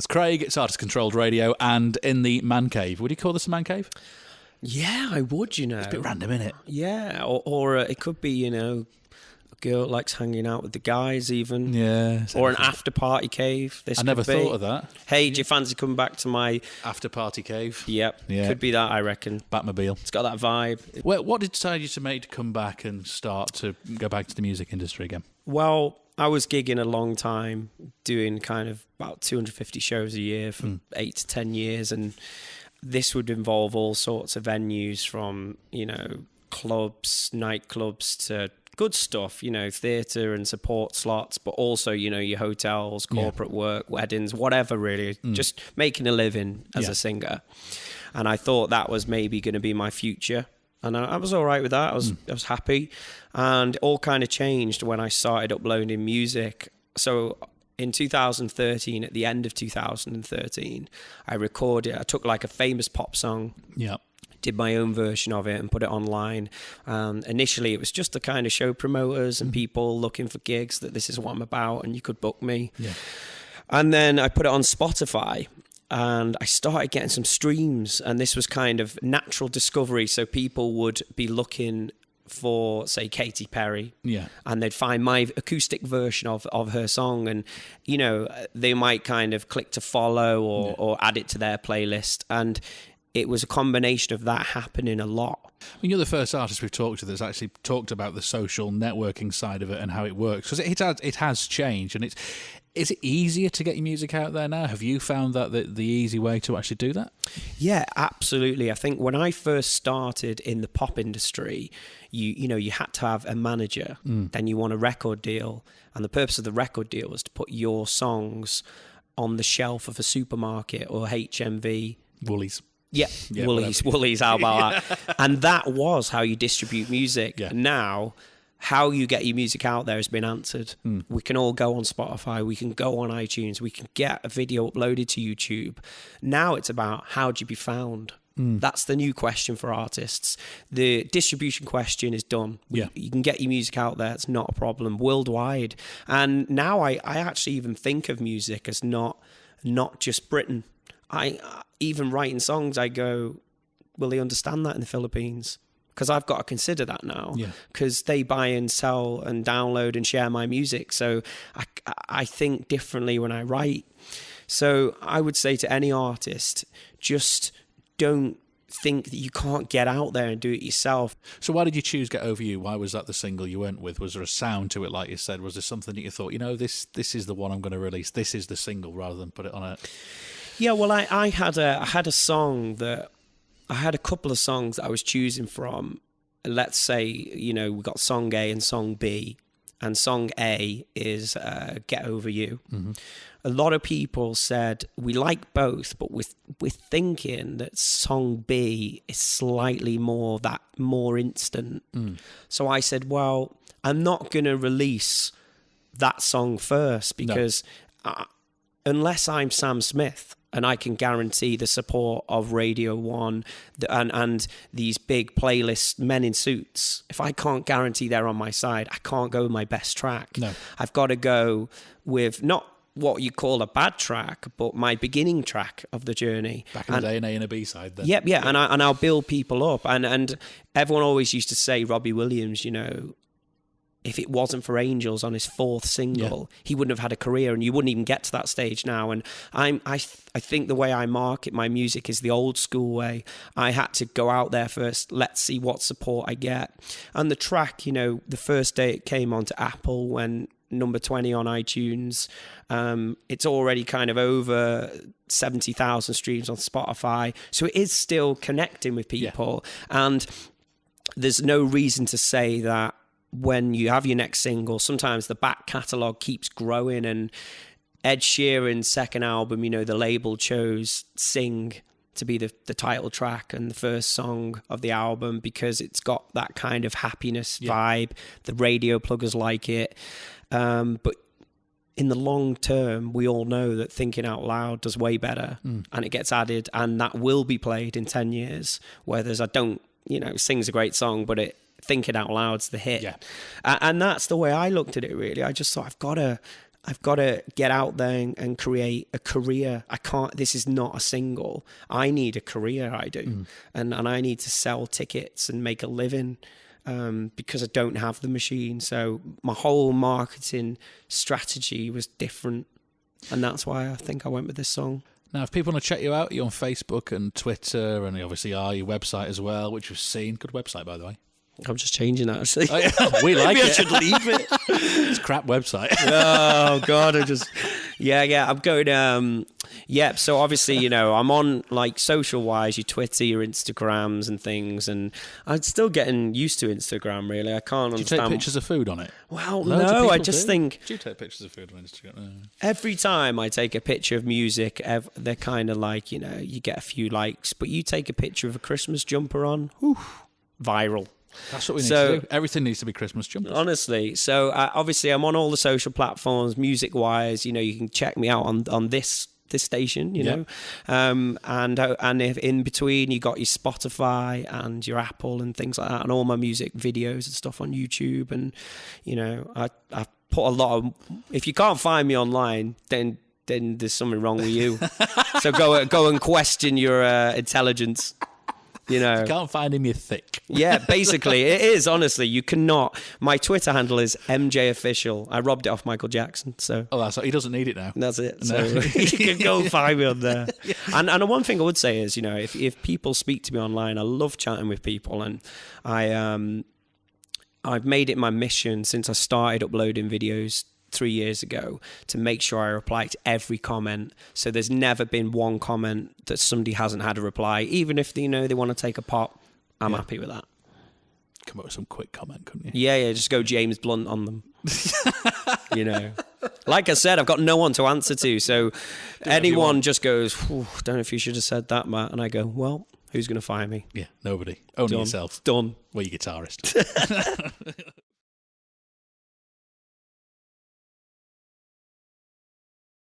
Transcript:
It's Craig, it's Artist Controlled Radio, and in the man cave. Would you call this a man cave? Yeah, I would, you know. It's a bit random, isn't it? Yeah, or it could be, you know, a girl that likes hanging out with the guys even. Yeah. Or an after-party cave. I never thought of that. Hey, do you fancy coming back to my... After-party cave? Yep, Yeah. could be that, I reckon. Batmobile. It's got that vibe. What did decide you to make to come back and start to go back to the music industry again? Well, I was gigging a long time, doing kind of about 250 shows a year for 8 to 10 years, and this would involve all sorts of venues from, you know, clubs, nightclubs to good stuff, you know, theatre and support slots, but also, you know, your hotels, corporate work, weddings, whatever really, just making a living as a singer. And I thought that was maybe going to be my future. And I was all right with that. I was happy. And it all kind of changed when I started uploading music. So in 2013, at the end of 2013, I took like a famous pop song. Yeah. Did my own version of it and put it online. Initially, it was just to kind of show promoters and people looking for gigs that this is what I'm about and you could book me. Yeah. And then I put it on Spotify. And I started getting some streams, and this was kind of natural discovery. So people would be looking for, say, Katy Perry, and they'd find my acoustic version of her song, and, you know, they might kind of click to follow or add it to their playlist. And it was a combination of that happening a lot. I mean, you're the first artist we've talked to that's actually talked about the social networking side of it and how it works, because it has changed, and is it easier to get your music out there now? Have you found that the easy way to actually do that? Yeah, absolutely. I think when I first started in the pop industry, you know, you had to have a manager, then you want a record deal, and the purpose of the record deal was to put your songs on the shelf of a supermarket or HMV. Woolies. Yeah, Woolies, how about that? And that was how you distribute music. Yeah. Now, how you get your music out there has been answered. We can all go on Spotify, we can go on iTunes, we can get a video uploaded to YouTube. Now it's about how do you be found? That's the new question for artists. The distribution question is done. You can get your music out there, it's not a problem, worldwide. And now I actually even think of music as not just Britain. I even writing songs, I go, will they understand that in the Philippines? Because I've got to consider that now, because they buy and sell and download and share my music. So I think differently when I write. So I would say to any artist, just don't think that you can't get out there and do it yourself. So why did you choose Get Over You? Why was that the single you went with? Was there a sound to it, like you said? Was there something that you thought, you know, this is the one I'm going to release, this is the single, rather than put it on a... Yeah, well, I had a song that... I had a couple of songs that I was choosing from. Let's say, you know, we got song A and song B. And song A is Get Over You. Mm-hmm. A lot of people said, we like both, but we're thinking that song B is slightly more instant. So I said, well, I'm not going to release that song first, because unless I'm Sam Smith, and I can guarantee the support of Radio 1 and these big playlist men in suits, if I can't guarantee they're on my side, I can't go with my best track. No. I've got to go with not what you call a bad track, but my beginning track of the journey. Back in the day, an A and a B side then. Yep, yeah. And I'll build people up. And everyone always used to say, Robbie Williams, you know, if it wasn't for Angels on his fourth single, he wouldn't have had a career, and you wouldn't even get to that stage now. And I think the way I market my music is the old school way. I had to go out there first, let's see what support I get. And the track, you know, the first day it came onto Apple, when number 20 on iTunes, it's already kind of over 70,000 streams on Spotify. So it is still connecting with people. Yeah. And there's no reason to say that when you have your next single, sometimes the back catalogue keeps growing. And Ed Sheeran's second album, you know, the label chose Sing to be the title track and the first song of the album, because it's got that kind of happiness vibe. The radio pluggers like it. But in the long term, we all know that Thinking Out Loud does way better, and it gets added, and that will be played in 10 years. Whereas Sing's a great song, but Thinking Out Loud's the hit. Yeah. And that's the way I looked at it, really. I just thought, I've got to get out there and create a career. I can't, this is not a single. I need a career, I do. And I need to sell tickets and make a living because I don't have the machine. So my whole marketing strategy was different. And that's why I think I went with this song. Now, if people want to check you out, you're on Facebook and Twitter, and you obviously are your website as well, which we've seen. Good website, by the way. I'm just changing that, actually. Oh, yeah. We like Maybe it. I should leave it. It's a crap website. Oh, God, I'm going, so obviously, you know, I'm on, like, social-wise, your Twitter, your Instagrams and things, and I'm still getting used to Instagram, really. I can't understand. Do you take pictures of food on it? Well, Loads of no, people I just think... Do you take pictures of food on Instagram? Every time I take a picture of music, they're kind of like, you know, you get a few likes, but you take a picture of a Christmas jumper on, viral. That's what we need to do. Everything needs to be Christmas jumpers. Honestly. So obviously I'm on all the social platforms, music-wise. You know, you can check me out on this station, you know. And if in between you got your Spotify and your Apple and things like that, and all my music videos and stuff on YouTube. And, you know, I put a lot of... If you can't find me online, then there's something wrong with you. So go and question your intelligence. You know, you can't find him, you're thick. Yeah, basically, it is, honestly. You cannot. My Twitter handle is MJOfficial. I robbed it off Michael Jackson, so... Oh, that's he doesn't need it now. That's it. No. So you can go find me on there. And one thing I would say is, you know, if people speak to me online, I love chatting with people, and I've made it my mission since I started uploading videos 3 years ago to make sure I reply to every comment. So there's never been one comment that somebody hasn't had a reply, even if they want to take a pop. I'm happy with that. Come up with some quick comment, couldn't you? Yeah, just go James Blunt on them. You know, like I said, I've got no one to answer to. So anyone just goes, don't know if you should have said that, Matt. And I go, well, who's going to fire me? Yeah, nobody. Only yourself. Done. Well, your guitarist.